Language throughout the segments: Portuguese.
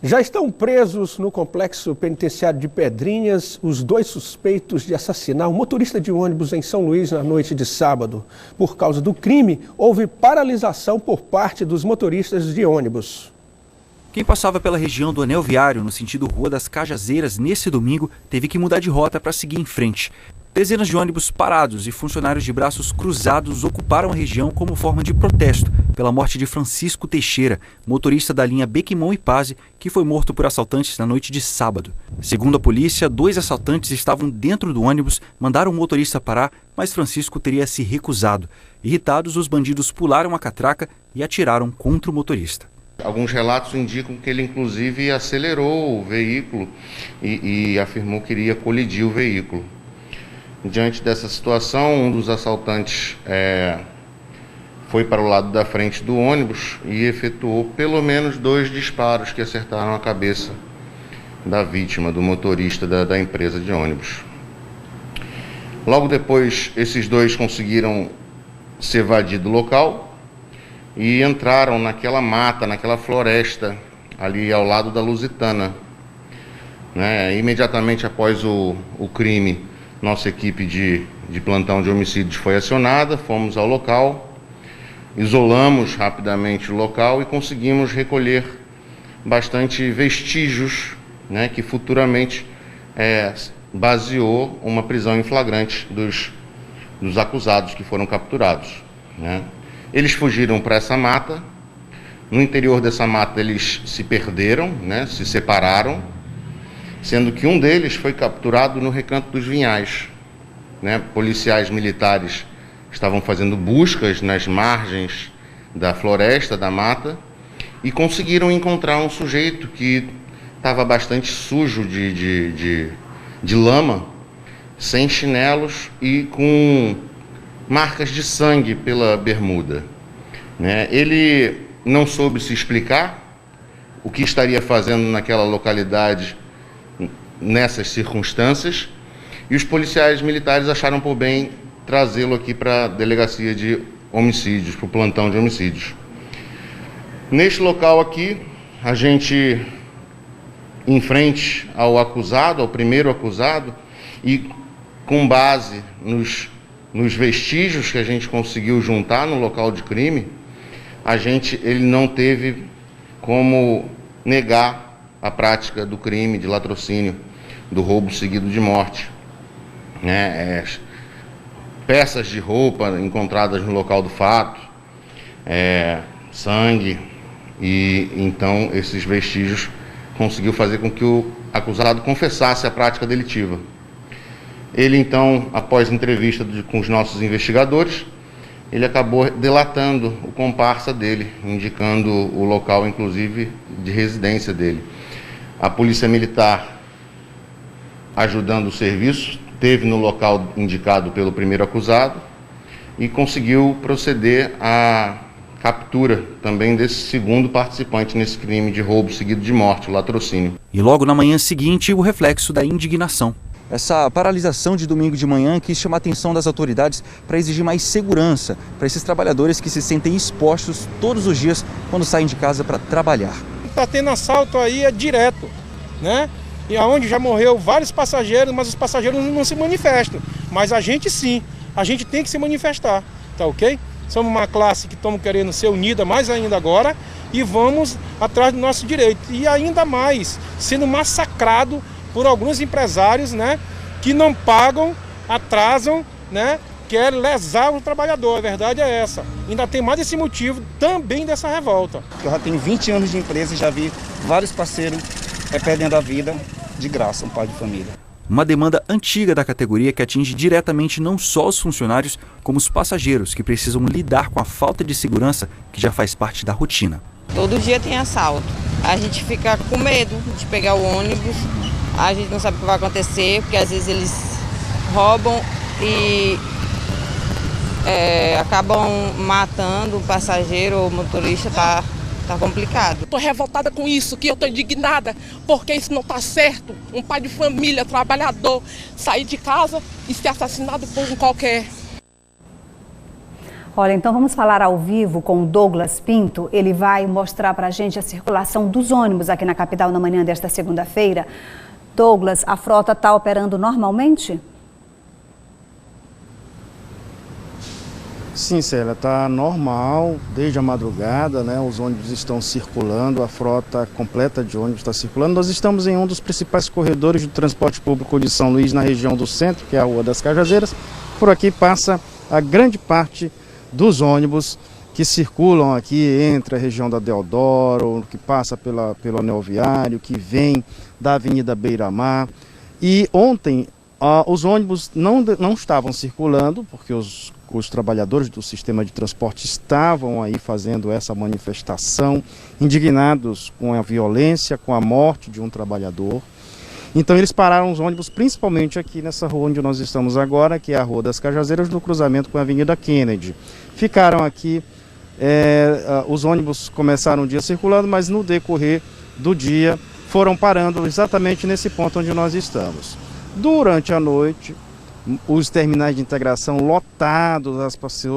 Já estão presos no complexo penitenciário de Pedrinhas os 2 suspeitos de assassinar um motorista de ônibus em São Luís na noite de sábado. Por causa do crime, houve paralisação por parte dos motoristas de ônibus. Quem passava pela região do Anel Viário, no sentido Rua das Cajazeiras, nesse domingo, teve que mudar de rota para seguir em frente. Dezenas de ônibus parados e funcionários de braços cruzados ocuparam a região como forma de protesto pela morte de Francisco Teixeira, motorista da linha Bequimão e Pazzi, que foi morto por assaltantes na noite de sábado. Segundo a polícia, 2 assaltantes estavam dentro do ônibus, mandaram o motorista parar, mas Francisco teria se recusado. Irritados, os bandidos pularam a catraca e atiraram contra o motorista. Alguns relatos indicam que ele, inclusive, acelerou o veículo e afirmou que iria colidir o veículo. Diante dessa situação, um dos assaltantes foi para o lado da frente do ônibus e efetuou pelo menos 2 disparos que acertaram a cabeça da vítima, do motorista da empresa de ônibus. Logo depois, esses 2 conseguiram se evadir do local e entraram naquela mata, naquela floresta, ali ao lado da Lusitana. Imediatamente após o crime, nossa equipe de plantão de homicídios foi acionada, fomos ao local, isolamos rapidamente o local e conseguimos recolher bastante vestígios, que futuramente baseou uma prisão em flagrante dos acusados que foram capturados. Eles fugiram para essa mata. No interior dessa mata eles se perderam, se separaram, sendo que um deles foi capturado no Recanto dos Vinhais. Policiais militares estavam fazendo buscas nas margens da floresta, da mata, e conseguiram encontrar um sujeito que estava bastante sujo de lama, sem chinelos e com marcas de sangue pela bermuda. Ele não soube se explicar o que estaria fazendo naquela localidade nessas circunstâncias, e os policiais militares acharam por bem trazê-lo aqui para a delegacia de homicídios, para o plantão de homicídios. Neste local aqui, a gente, em frente ao acusado, ao primeiro acusado, e com base nos vestígios que a gente conseguiu juntar no local de crime, ele não teve como negar a prática do crime de latrocínio, do roubo seguido de morte. Peças de roupa encontradas no local do fato, sangue, e então esses vestígios conseguiu fazer com que o acusado confessasse a prática delitiva. Ele então, após entrevista com os nossos investigadores, ele acabou delatando o comparsa dele, indicando o local, inclusive, de residência dele. A Polícia Militar, ajudando o serviço, esteve no local indicado pelo primeiro acusado e conseguiu proceder à captura também desse segundo participante nesse crime de roubo seguido de morte, o latrocínio. E logo na manhã seguinte, o reflexo da indignação. Essa paralisação de domingo de manhã quis chamar a atenção das autoridades para exigir mais segurança para esses trabalhadores que se sentem expostos todos os dias quando saem de casa para trabalhar. Está tendo assalto aí direto, E aonde já morreu vários passageiros, mas os passageiros não se manifestam. Mas a gente sim, a gente tem que se manifestar, tá ok? Somos uma classe que estamos querendo ser unida mais ainda agora e vamos atrás do nosso direito. E ainda mais, sendo massacrado por alguns empresários, que não pagam, atrasam, querem lesar o trabalhador. A verdade é essa. Ainda tem mais esse motivo também dessa revolta. Eu já tenho 20 anos de empresa e já vi vários parceiros perdendo a vida de graça, um pai de família. Uma demanda antiga da categoria que atinge diretamente não só os funcionários, como os passageiros que precisam lidar com a falta de segurança que já faz parte da rotina. Todo dia tem assalto. A gente fica com medo de pegar o ônibus, a gente não sabe o que vai acontecer, porque às vezes eles roubam e acabam matando o passageiro ou o motorista, tá complicado. Estou revoltada com isso, que eu estou indignada, porque isso não está certo. Um pai de família, trabalhador, sair de casa e ser assassinado por um qualquer. Olha, então vamos falar ao vivo com o Douglas Pinto. Ele vai mostrar para a gente a circulação dos ônibus aqui na capital na manhã desta segunda-feira. Douglas, a frota está operando normalmente? Sim, Célia, está normal desde a madrugada, né? Os ônibus estão circulando, a frota completa de ônibus está circulando. Nós estamos em um dos principais corredores de transporte público de São Luís, na região do centro, que é a Rua das Cajazeiras. Por aqui passa a grande parte dos ônibus que circulam aqui entre a região da Deodoro, que passa pelo Anel Viário, que vem da Avenida Beira-Mar. E ontem os ônibus não estavam circulando, porque os trabalhadores do sistema de transporte estavam aí fazendo essa manifestação, indignados com a violência, com a morte de um trabalhador. Então eles pararam os ônibus principalmente aqui nessa rua onde nós estamos agora, que é a Rua das Cajazeiras, no cruzamento com a Avenida Kennedy. Ficaram aqui, os ônibus começaram o dia circulando, mas no decorrer do dia foram parando exatamente nesse ponto onde nós estamos. Durante a noite, os terminais de integração lotados,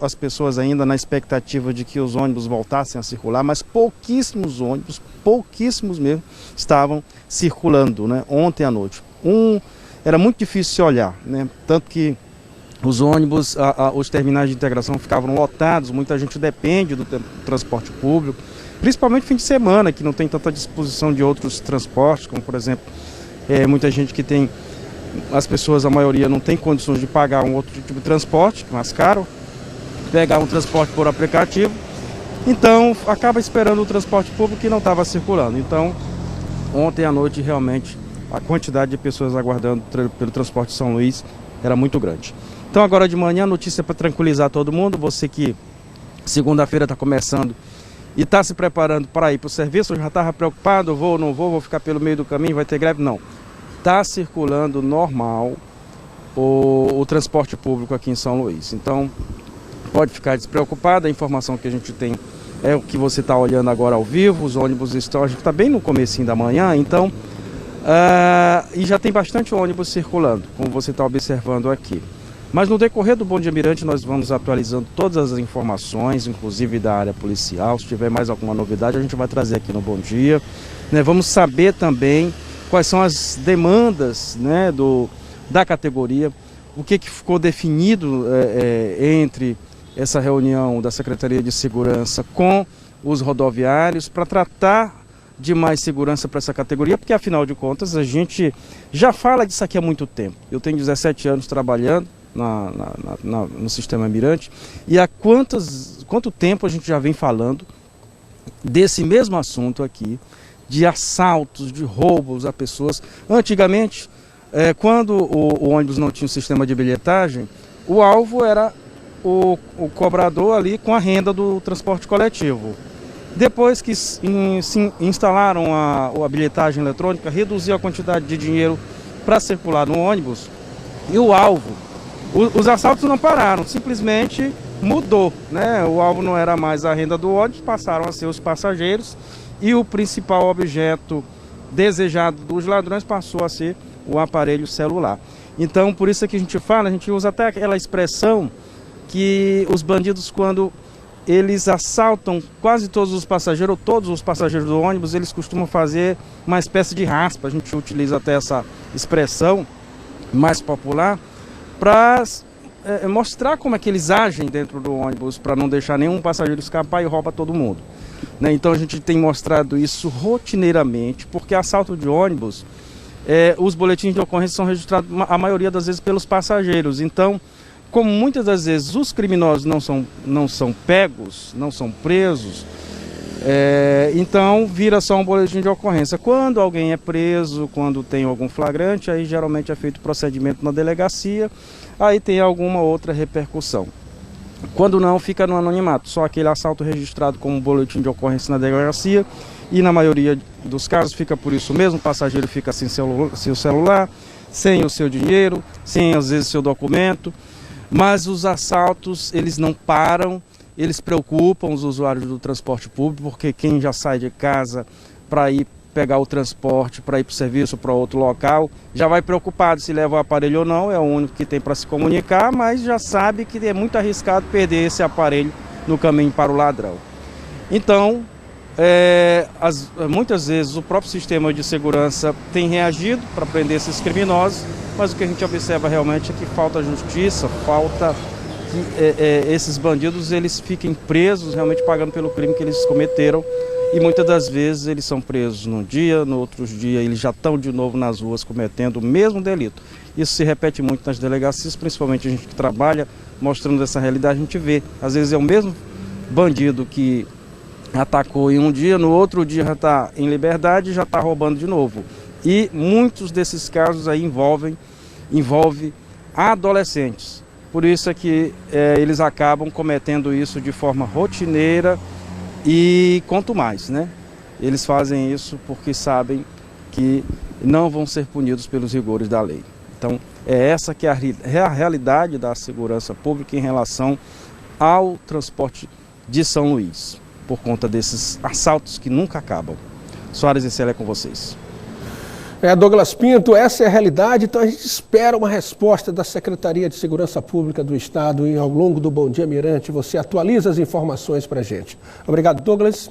as pessoas ainda na expectativa de que os ônibus voltassem a circular, mas pouquíssimos ônibus, pouquíssimos mesmo, estavam circulando, né, ontem à noite. Era muito difícil se olhar, né, tanto que os ônibus, os terminais de integração ficavam lotados, muita gente depende do transporte público, principalmente fim de semana, que não tem tanta disposição de outros transportes, como por exemplo, muita gente que tem... As pessoas, a maioria, não tem condições de pagar um outro tipo de transporte, mais caro, pegar um transporte por aplicativo, então acaba esperando o transporte público que não estava circulando. Então, ontem à noite, realmente, a quantidade de pessoas aguardando pelo transporte de São Luís era muito grande. Então, agora de manhã, notícia para tranquilizar todo mundo, você que segunda-feira está começando e está se preparando para ir para o serviço, já estava preocupado, vou ou não vou ficar pelo meio do caminho, vai ter greve? Não. Está circulando normal o transporte público aqui em São Luís. Então, pode ficar despreocupado, a informação que a gente tem é o que você está olhando agora ao vivo, os ônibus estão, a gente está bem no comecinho da manhã, então, e já tem bastante ônibus circulando, como você está observando aqui. Mas no decorrer do Bom Dia Mirante nós vamos atualizando todas as informações, inclusive da área policial. Se tiver mais alguma novidade a gente vai trazer aqui no Bom Dia, né? Vamos saber também quais são as demandas, né, da categoria, o que ficou definido entre essa reunião da Secretaria de Segurança com os rodoviários para tratar de mais segurança para essa categoria, porque afinal de contas a gente já fala disso aqui há muito tempo. Eu tenho 17 anos trabalhando no Sistema Mirante e há quanto tempo a gente já vem falando desse mesmo assunto aqui, de assaltos, de roubos a pessoas. Antigamente, quando o ônibus não tinha um sistema de bilhetagem, o alvo era o cobrador ali com a renda do transporte coletivo. Depois que se instalaram a bilhetagem eletrônica, reduziu a quantidade de dinheiro para circular no ônibus e o alvo, os assaltos não pararam, simplesmente mudou, né? O alvo não era mais a renda do ônibus, passaram a ser os passageiros. E o principal objeto desejado dos ladrões passou a ser o aparelho celular. Então, por isso que a gente usa até aquela expressão que os bandidos, quando eles assaltam quase todos os passageiros, ou todos os passageiros do ônibus, eles costumam fazer uma espécie de raspa. A gente utiliza até essa expressão mais popular para mostrar como é que eles agem dentro do ônibus, para não deixar nenhum passageiro escapar e rouba todo mundo. Então a gente tem mostrado isso rotineiramente, porque assalto de ônibus, os boletins de ocorrência são registrados a maioria das vezes pelos passageiros. Então, como muitas das vezes os criminosos não são pegos, não são presos, então vira só um boletim de ocorrência. Quando alguém é preso, quando tem algum flagrante, aí geralmente é feito procedimento na delegacia, aí tem alguma outra repercussão. Quando não, fica no anonimato, só aquele assalto registrado como boletim de ocorrência na delegacia, e na maioria dos casos fica por isso mesmo, o passageiro fica sem seu celular, sem o seu dinheiro, sem às vezes seu documento, mas os assaltos eles não param, eles preocupam os usuários do transporte público, porque quem já sai de casa para ir pegar o transporte para ir para o serviço, para outro local, já vai preocupado se leva o aparelho ou não, é o único que tem para se comunicar, mas já sabe que é muito arriscado perder esse aparelho no caminho para o ladrão. Então, muitas vezes o próprio sistema de segurança tem reagido para prender esses criminosos, mas o que a gente observa realmente é que falta justiça, falta que esses bandidos eles fiquem presos, realmente pagando pelo crime que eles cometeram. E muitas das vezes eles são presos num dia, no outro dia eles já estão de novo nas ruas cometendo o mesmo delito. Isso se repete muito nas delegacias, principalmente a gente que trabalha mostrando essa realidade, a gente vê. Às vezes é o mesmo bandido que atacou em um dia, no outro dia já está em liberdade e já está roubando de novo. E muitos desses casos aí envolve adolescentes. Por isso é que eles acabam cometendo isso de forma rotineira. E quanto mais, né? Eles fazem isso porque sabem que não vão ser punidos pelos rigores da lei. Então, é essa que é a realidade da segurança pública em relação ao transporte de São Luís, por conta desses assaltos que nunca acabam. Soares e Célia, é com vocês. Douglas Pinto, essa é a realidade, então a gente espera uma resposta da Secretaria de Segurança Pública do Estado e ao longo do Bom Dia Mirante você atualiza as informações para a gente. Obrigado, Douglas.